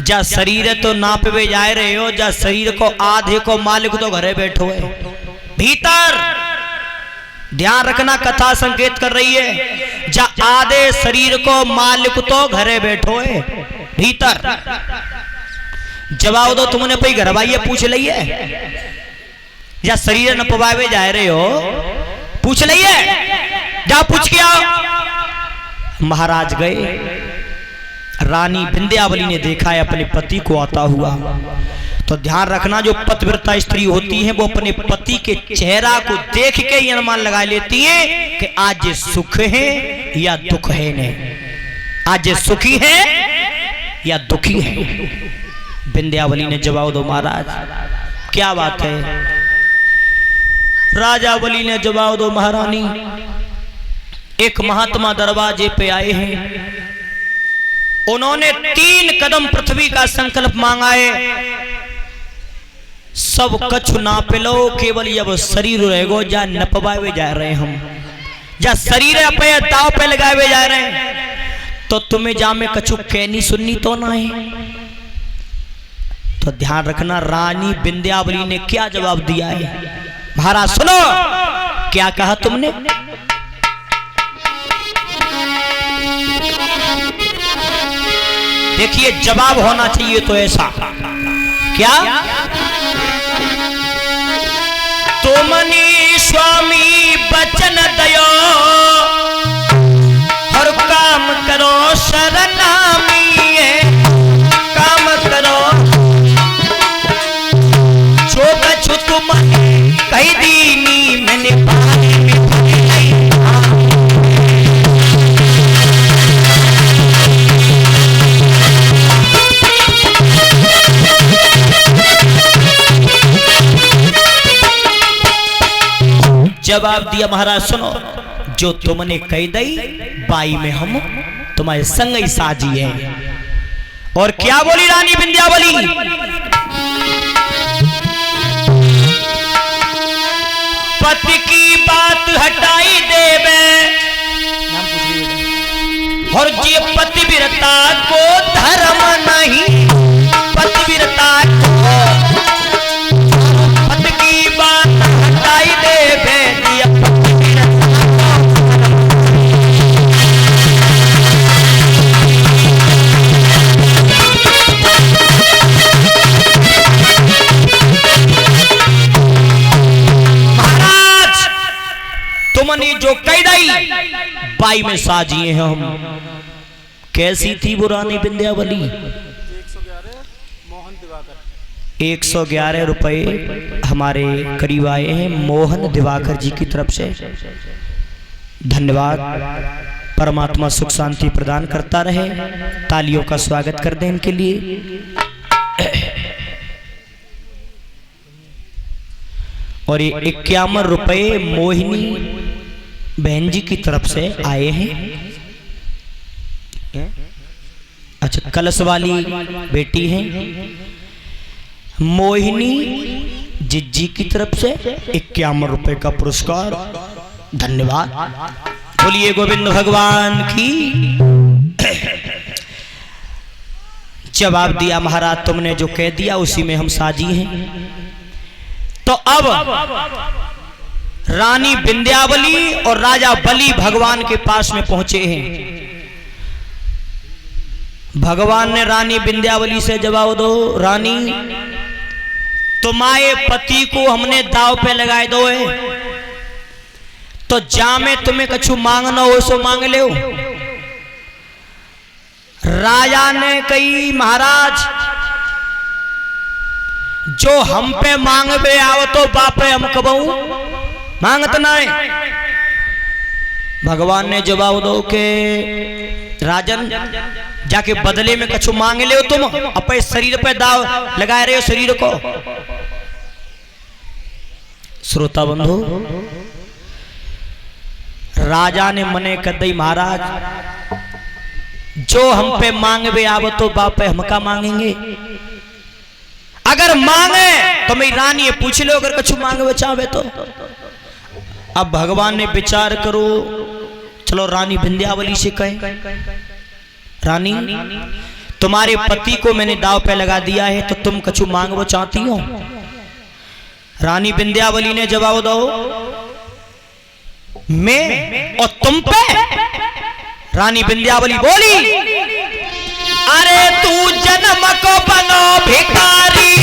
जा शरीर तो नापवे जा रहे हो, जा शरीर को आधे को मालिक तो घरे बैठो है भीतर। ध्यान रखना, कथा संकेत कर रही है, जा आधे शरीर को मालिक तो घरे बैठो है भीतर। जवाब दो, तुमने कोई घर भाई पूछ लिये या शरीर न पवावे जा रहे हो, पूछ लिये, जा पूछ के आओ। महाराज गए। रानी विंध्यावली ने देखा है अपने पति को आता हुआ। तो ध्यान रखना, जो पतिव्रता स्त्री होती हैं वो अपने पति के चेहरा को देख के ही अनुमान लगा लेती हैं कि आज सुख है या दुख है, ने आज सुखी है या दुखी है। विंध्यावली ने जवाब दो महाराज, क्या बात है। राजावली ने जवाब दो, महारानी एक महात्मा दरवाजे पे आए हैं, उन्होंने 3 कदम पृथ्वी का संकल्प मांगा है, सब कछु नाप लो, केवल अब शरीर रहेगो जा नपवावे जा रहे हम, जा शरीर पे दाव पे लगावे जा रहे हैं, तो तुम्हें जा में कछु कहनी सुननी तो ना है। तो ध्यान रखना, रानी विंध्यावली ने क्या जवाब दिया है महाराज, सुनो क्या कहा तुमने। देखिए जवाब होना चाहिए तो ऐसा, क्या तुमनी स्वामी बचन दयो, हर काम करो शरणामी है, काम करो जो कछु तुम कही दीनी मैंने पानी में। जवाब दिया महाराज, सुनो जो तुमने कह दई बाई में हम तुम्हारे संग ही साजी है। और क्या बोली रानी विंध्यावली, पति की बात हटाई देवे, और ये पतिव्रता को धर्म नहीं, पतिव्रता को पति की बात हटाई देवे, तुमने जो कह दई बाई में साजिए हैं हम। कैसी थी वो रानी विंध्यावली। 111 रुपए हमारे करीब आए हैं मोहन दिवाकर जी की तरफ से, धन्यवाद। परमात्मा सुख शांति प्रदान करता रहे, तालियों का स्वागत कर दें इनके लिए। और ये 51 रुपए मोहिनी बहन जी की तरफ से आए हैं। अच्छा, कलश वाली बेटी हैं मोहिनी जिज्जी की तरफ से 51 रुपए का पुरस्कार, धन्यवाद। बोलिए गोविंद भगवान की। जवाब दिया महाराज, तुमने जो कह दिया उसी में हम साजी हैं। तो अब रानी विंध्यावली और राजा बलि भगवान के पास में पहुंचे हैं। भगवान ने रानी विंध्यावली से जवाब दो, रानी तुम्हारे पति को हमने दाव पे लगाए दो है, तो जामे तुम्हें कछु मांगना हो सो मांग ले। राजा ने कही, महाराज जो हम पे मांग पे आओ तो बापे हम कबू मांगत ना है। भगवान ने जवाब दो के राजन जाके बदले में कछु मांग ले, तुम अपने शरीर पे दाव लगा रहे हो शरीर को। श्रोता बंधु, राजा ने मने कर दी, महाराज जो हम पे मांग बे आव तो बाप पे हम का मांगेंगे। अगर मांगे तो मेरी रानी पूछ लो, अगर कछु मांगे बचावे तो। अब भगवान ने विचार करो, चलो रानी विंध्यावली से कहे, रानी तुम्हारे पति को मैंने दाव पे लगा दिया है, तो तुम कछु मांगो चाहती हो? रानी विंध्यावली ने जवाब दो, मैं और तुम पे? रानी विंध्यावली बोली, अरे तू जन्म को बनो भिखारी,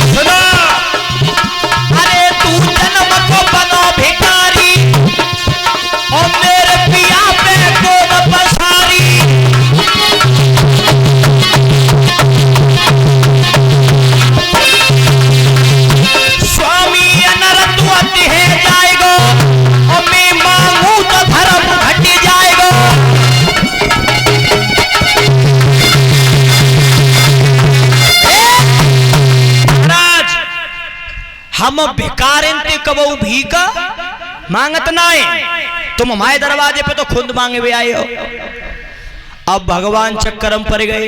सुनो, अरे तू जन्म को बनो भिखारी और मेरे पिया पे गोद पसारी। स्वामी अनरत्वत है जाएगो और मैं मांगू तो धर्म घट जाएगो। महाराज हम भिखारिन ते कबू भीख मांगत ना है, तुम हमारे दरवाजे पे तो खुद मांगे हुए आए हो। अब भगवान चक्करम पर गए।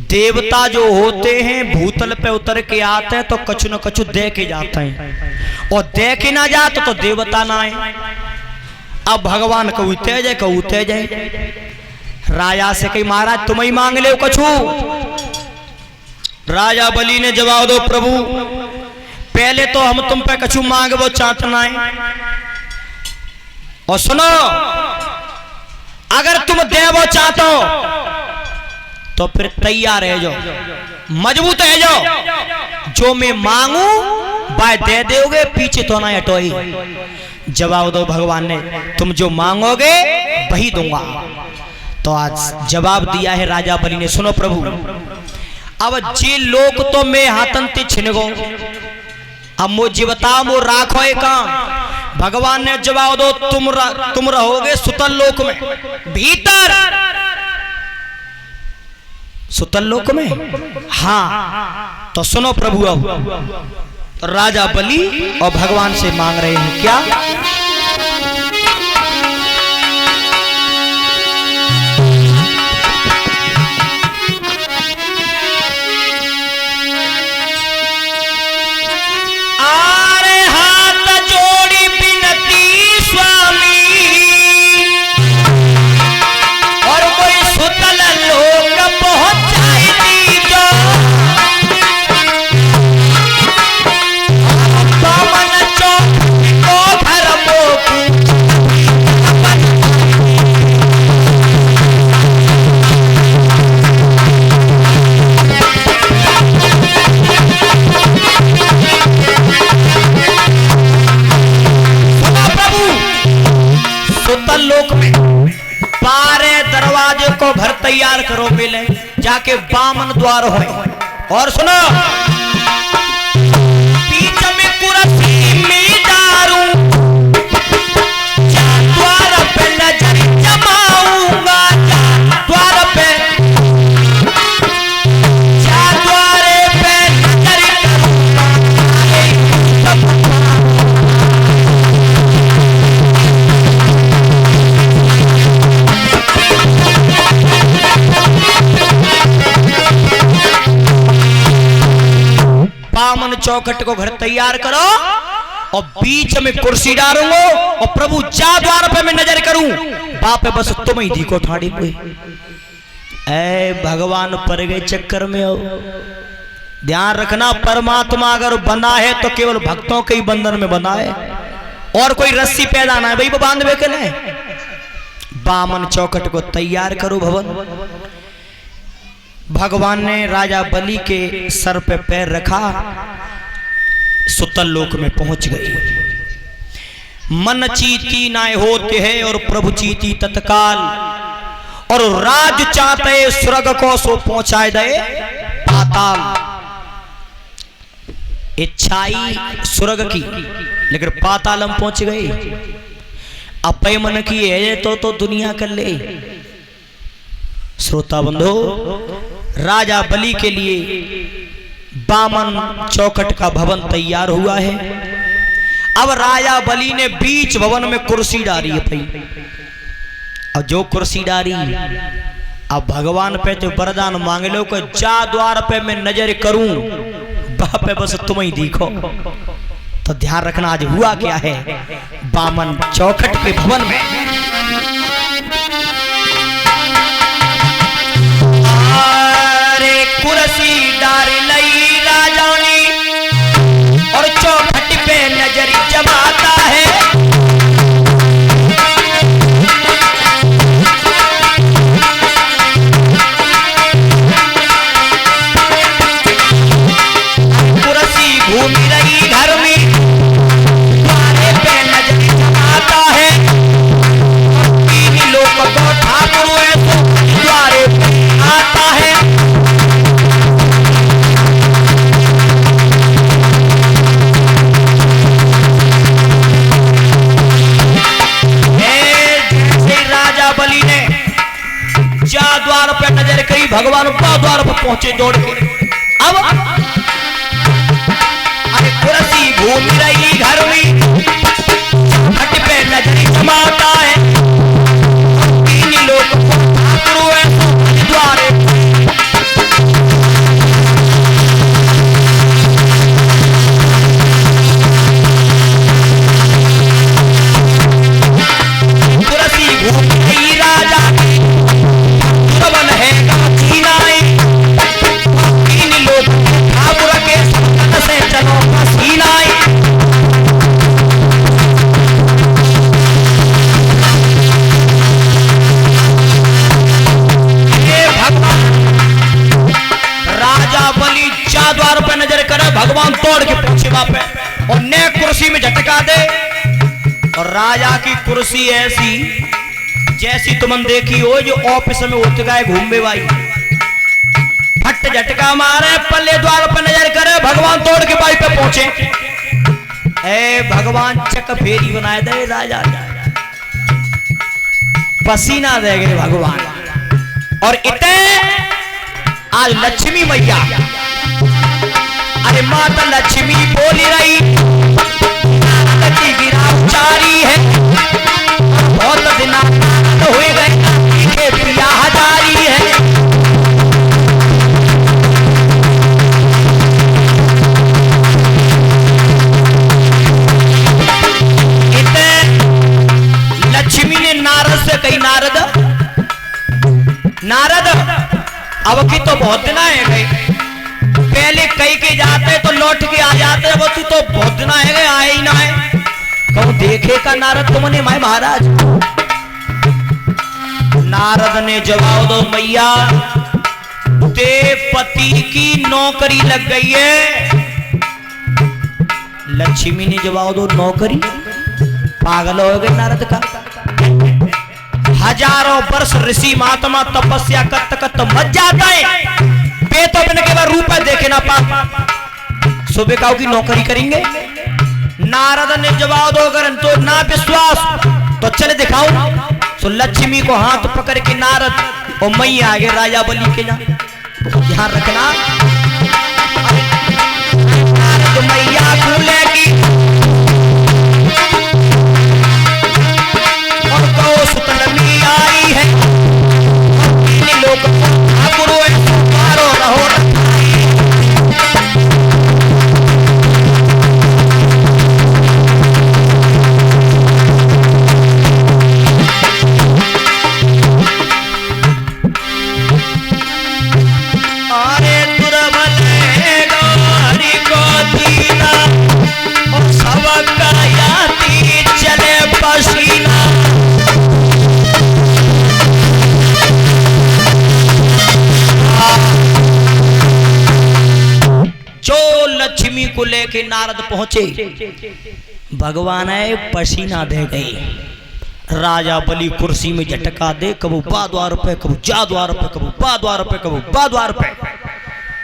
देवता जो होते हैं भूतल पे उतर के आते हैं तो कछु न कछु दे के जाते हैं, और दे के ना जाते तो देवता ना आए। अब भगवान कहू तेज है, राजा से कही महाराज तुम ही मांग ले कछु। राजा बलि ने जवाब दो, प्रभु पहले तो हम तुम पे कछु मांगबो चाहतना है, और सुनो अगर तुम देवो चाहते हो तो फिर तैयार रह जाओ, मजबूत रह जाओ, जो मैं मांगू बाय दे दोगे, पीछे तो ना हटोई। जवाब दो भगवान ने, तुम जो मांगोगे वही दूंगा। तो आज जवाब दिया है राजा बलि ने, सुनो प्रभु अब जे लोग तो मैं हाथन ते छिनगो, अब मुझे बताओ वो राखो का। भगवान ने जवाब दो, तुम रहोगे सुतल लोक में, भीतर सुतल लोक में। हाँ तो सुनो प्रभु, अब राजा बलि और भगवान से मांग रहे हैं क्या? घर तैयार करो, पहले जाके बामन द्वार हो। और सुनो बीच में कुर्सी में दारू, द्वार पे नजर जमाऊंगा, द्वार पे द्वारे पे नजर बामन चौखट को घर तैयार करो और बीच में कुर्सी डालूंगा और प्रभु जा द्वार पे मैं नजर करूं, बाप बस तुम ही देखो ठाड़ी पे। ऐ भगवान पर गए चक्कर में हो। ध्यान रखना, परमात्मा अगर बना है तो केवल भक्तों के ही बंधन में बना है, और कोई रस्सी पैदा ना है भाई वो बांधवे के लिए। बामन चौखट को तैयार करो भवन। भगवान ने राजा बलि के सर पे पैर रखा, सुतल लोक में पहुंच गए। मन चीती नाय होते हैं और प्रभु चीती तत्काल, और राज चाहते स्वर्ग को सो पहुंचाए दे पाताल। इच्छाई स्वर्ग की लेकिन पाताल हम पहुंच गए। अपय मन की है तो दुनिया कर ले। श्रोता बंधो, राजा बलि के लिए बामन चौखट का भवन तैयार हुआ है। अब राजा बलि ने बीच भवन में कुर्सी डाली है भाई। अब जो कुर्सी डाली, अब भगवान पे जो वरदान मांग लो कि जा द्वार पे मैं नजर करूं, बाप पे बस तुम ही देखो। तो ध्यान रखना आज हुआ क्या है। बामन चौखट के भवन में कुर्सी डार लई राजा ने और चौखट पे नजर जमाता है। कुर्सी घूम रही घर में, द्वारे पे नजर जमाता है। तीन लोग को ठाकुर ऐसो द्वारे पे आता है। द्वार पर नजर करी, भगवान द्वार पर पहुंचे दौड़ के। अब अरे कुर्सी घूम रही घर में, हट पे नजर जमाता है। तीन लोग द्वारे कुर्सी घूम रही राजा बन है सीनाई। तीन लोग ठाकुर के संग से चलो सीनाई। ये भगवान राजा बलि चा द्वार पे नजर करे, भगवान तोड़ के पहुंचे वहां पे और ने कुर्सी में झटका दे। और राजा की कुर्सी ऐसी जैसी तुमन देखी हो जो ऑफिस में उठ गए घूमे भाई, फट झटका मारे, पल्ले द्वार पर नजर करे, भगवान तोड़ के बाई पे पहुंचे। ए भगवान चक फेरी बनाए दे राजा, पसीना दे गए भगवान। और इतने आज लक्ष्मी मैया, अरे माता लक्ष्मी बोली रही, गिराचारी है बहुत दिना हुए गए पिया हजारी है। इतने लक्ष्मी ने नारद से कही, नारद अब की तो बहुत दिन आए गए, पहले कई के जाते तो लौट के आ जाते, वो तू तो बहुत दिन आए गए, आए ही ना है। कहूं देखे का नारद तुमने माए महाराज। नारद ने जवाब दो, मैया ते पति की नौकरी लग गई है। लक्ष्मी ने जवाब दो, नौकरी? पागल हो गए नारद का। हजारों वर्ष ऋषि महात्मा तपस्या करते मच जाता है, पेटों में के बाद रूप देखे ना पा, सुबह काऊ की नौकरी करेंगे। नारद ने जवाब दो, अगर तो ना विश्वास तो चले दिखाओ। तो लक्ष्मी को हाथ पकड़ के नारद और मैया आगे राजा बलि के जा, ध्यान रखना। नारद मैया भूलेगी और गौ सुतलमी आई है, लोग ठाकुर रहो को लेके नारद पहुंचे, भगवान है पसीना दे गई। राजा बलि कुर्सी में झटका दे, कबू बा द्वार पे, कबू जा द्वार पे, कबू बा द्वार पे, कबू बा द्वार पे,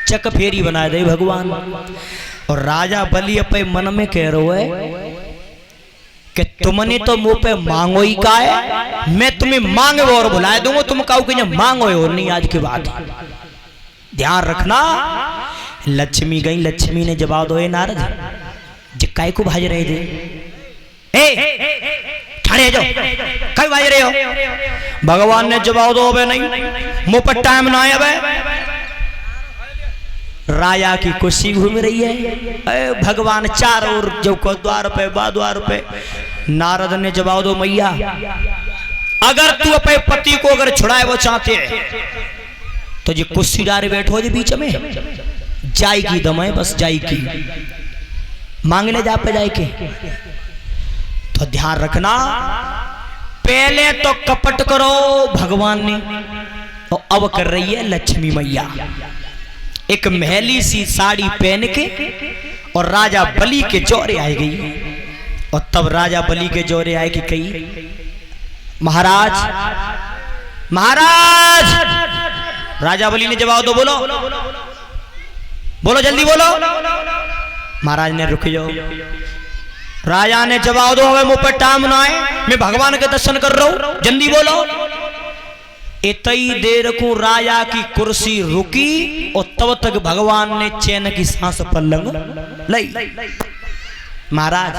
चक फेरी बना दे भगवान। और राजा बलि अपने मन में कह रहा है कि तुमने तो मुंह पे मांगो ही का है, मैं तुम्हें मांगे और बुला दूंगा, तुम कहो कि मांगो और नहीं आज के बाद। ध्यान रखना। लक्ष्मी गई, लक्ष्मी ने जवाब दो, नारद काय को भाज रहे थे, ठाणे जाओ, कई भाज रहे हो? भगवान ने जवाब दो, अबे नहीं, मुंह पर टाइम ना है, अबे राजा की कुर्सी घूम रही है। भगवान चार ओर जो को द्वार पे बाद्वार पे। नारद ने जवाब दो मैया अगर तू अपने पति को अगर छुड़ाए वो चाहते हैं तो जी कुर्सी डारे बैठो जी बीच में जाएगी दमे बस जाएगी मांगने जा पे जाएगी। तो ध्यान रखना पहले तो कपट करो भगवान ने और अब कर रही है लक्ष्मी मैया। एक महली सी साड़ी पहन के और राजा बलि के जोरे आई गई। और तब राजा बलि के जोरे आए कि कही महाराज महाराज। राजा बलि ने जवाब दो बोलो बोलो जल्दी बोलो। महाराज ने रुक जाओ। राजा ने जवाब दो हमें मुंह पर टाम ना आए मैं भगवान के दर्शन कर रहा हूं जल्दी बोलो। इतनी देर को राजा की कुर्सी रुकी और तब तक भगवान ने चैन की सांस पलंग लाई। महाराज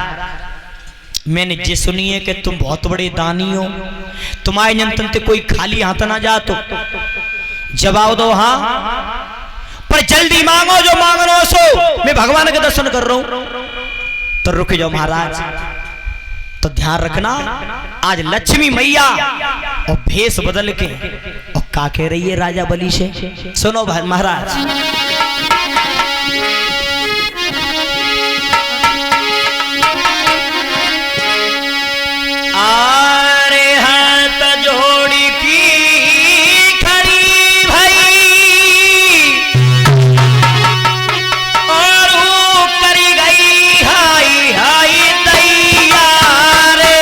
मैंने ये सुनी है कि तुम बहुत बड़े दानी हो तुम्हारे जंतन कोई खाली हाथ ना जा तो जवाब दो हाँ पर जल्दी मांगो जो मांगो सो मैं भगवान के दर्शन कर रहा हूं। तो रुक जाओ महाराज। तो ध्यान रखना आज लक्ष्मी मैया और भेष बदल के और क्या कह रही है राजा बलि से सुनो भाई महाराज। आरे हाथ जोड़ी की खड़ी भाई और वो करी गई हाय हाय दैया रे।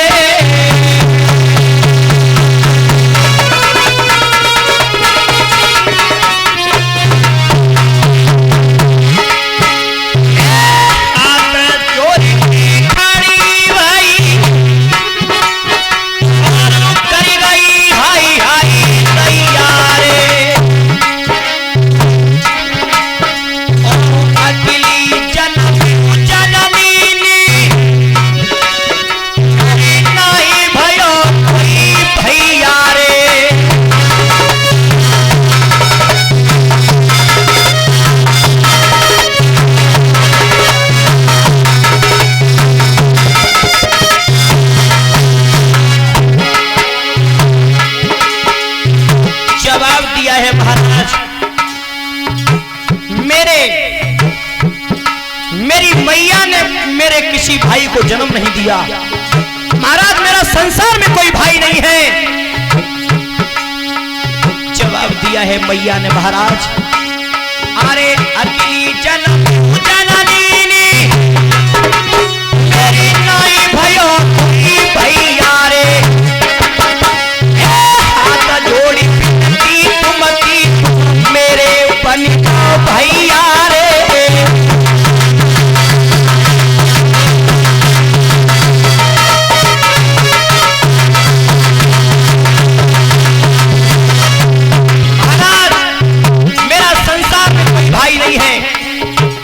किसी भाई को जन्म नहीं दिया महाराज मेरा संसार में कोई भाई नहीं है। जवाब दिया है मैया ने महाराज अरे अकेली जन्म जननी मेरी नाई भयो भैया रे हाथ जोड़ी पिंडी तुमकी मेरे बन भैया रे।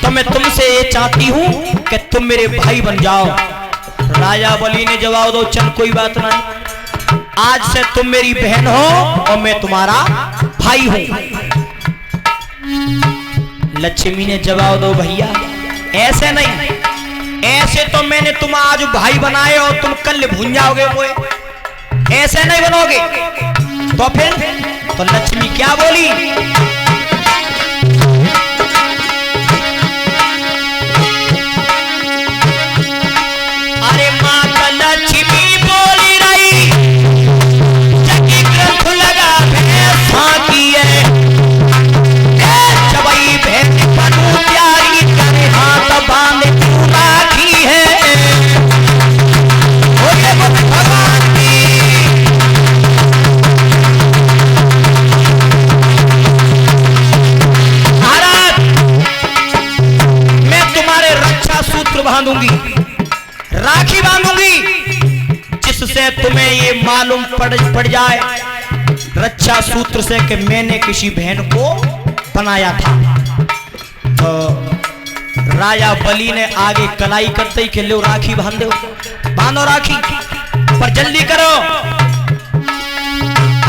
मैं तुमसे ये चाहती हूं कि तुम मेरे भाई बन जाओ। राजा बलि ने जवाब दो चल कोई बात नहीं आज से तुम मेरी बहन हो और मैं तुम्हारा भाई हूं। लक्ष्मी ने जवाब दो भैया ऐसे नहीं ऐसे तो मैंने तुम आज भाई बनाए और तुम कल भूल जाओगे वो ऐसे नहीं बनोगे। तो फिर तो लक्ष्मी क्या बोली बांधूंगी राखी बांधूंगी जिससे तुम्हें ये मालूम पड़ जाए रक्षा सूत्र से कि मैंने किसी बहन को बनाया था। तो राजा बलि ने आगे कलाई करते ही खेलो राखी बांधो राखी पर जल्दी करो।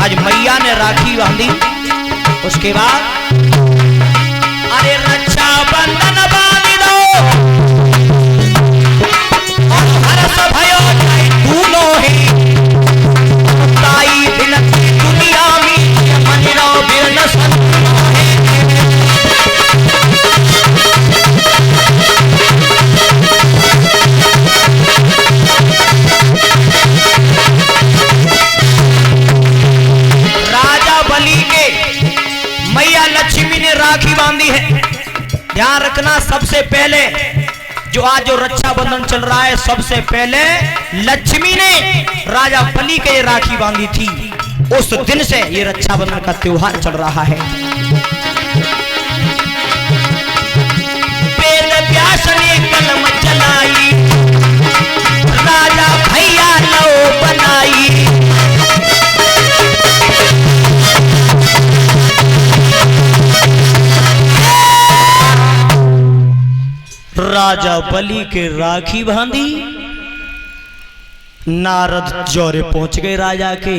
आज मैया ने राखी बांधी उसके बाद अरे रक्षा सबसे पहले जो रक्षाबंधन चल रहा है, सबसे पहले लक्ष्मी ने राजा बलि के ये राखी बांधी थी। उस दिन से ये रक्षाबंधन का त्योहार चल रहा है। वेद व्यास ने कलम चलाई, राजा भैया लो बनाई। राजा बलि के राखी बांधी, नारद जोरे पहुंच गए राजा के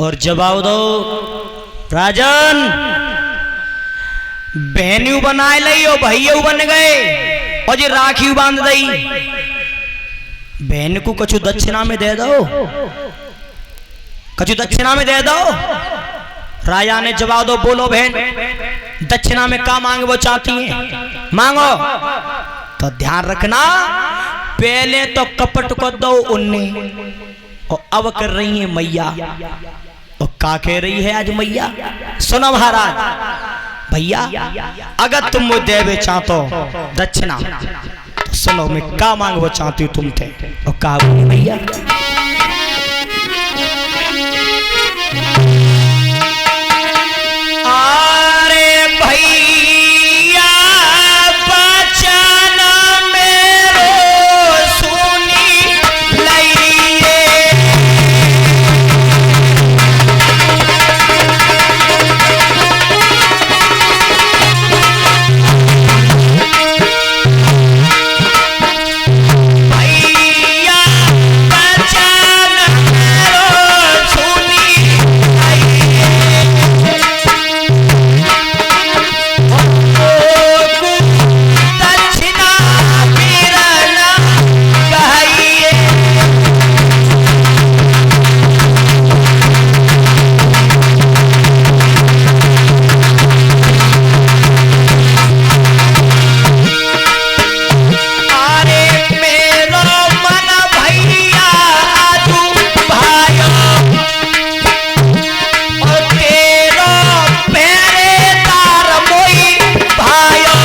और जवाब दो, राजन बहनियों बनाए लई और भैया बन गए और ये राखी बांध दई, बहन को कछु दक्षिणा में दे दो, कछु दक्षिणा में दे दो। राजा ने जवाब दो, बोलो बहन दक्षिणा में क्या मांगे वो चाहती हैं, मांगो। तो ध्यान रखना, पहले तो कपट को दो उनने और अब कर रही है मैया। और क्या कह रही है आज मैया, सुनो महाराज भैया, अगर तुम मुझे देवे चाहतो दक्षिणा तो सुनो मैं क्या मांग वो चाहती हूँ तुम थे। और कहा भैया, अरे भैया बचना मेरो सुनी लइए, भैया बचना मेरो सुनी दक्षिणा बिरना कहिए। अरे मेरो मन भैया आजू भायो और तेरो पहरेदार मोई भायो।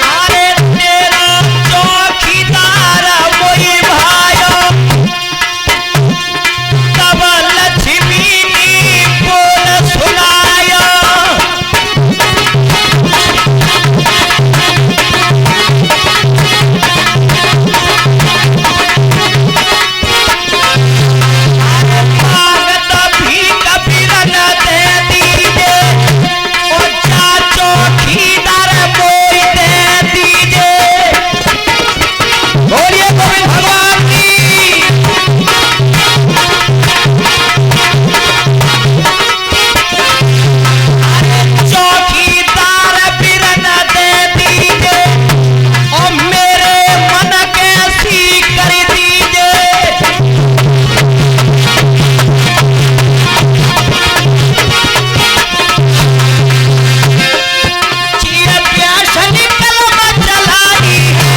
अरे तेरो चौकीदार मोई भायो, तब लक्ष्मी नी बोल सुनायो। मांगत भी कबीर न दे दीजे और चाचो खीदार मोई दे दीजे। बोलिए गोविंद भगवान की। चौकीदार बिर न दे दीजे और मेरे मन कैसी कर दीजे। चीर प्यास निकल चलाई है,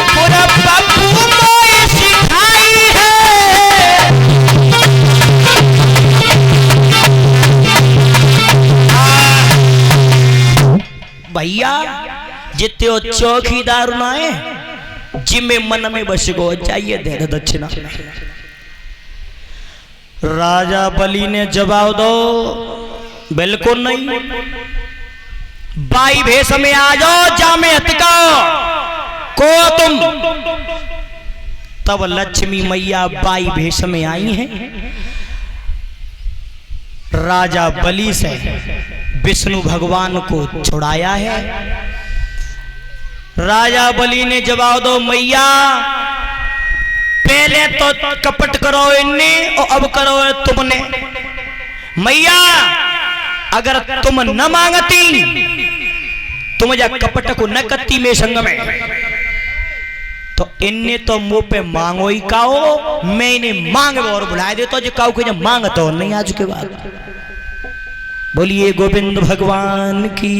पूरा बब्बू मोई सिखाई है। भैया जितने हो चौकीदार ना है, जिम्मे मन में बस गो चाहिए दे दो दक्षिणा। राजा बलि ने जवाब दो, बिल्कुल नहीं, बाई भेष में आ जाओ, जामे हतका को तुम। तब लक्ष्मी मैया बाई भेष में आई हैं। राजा बलि से विष्णु भगवान को छुड़ाया है। राजा बलि ने जवाब दो, मैया पहले तो कपट करो इनने और अब करो तुमने। मैया अगर तुम न मांगती, तुम जा कपट को न करती में संग में, तो इनने तो मुंह पे मांगो ही काओ, मैं इन्हें मांग और बुलाए देता जो काओ के मांग तो नहीं आज के बाद। बोलिए गोविंद भगवान की।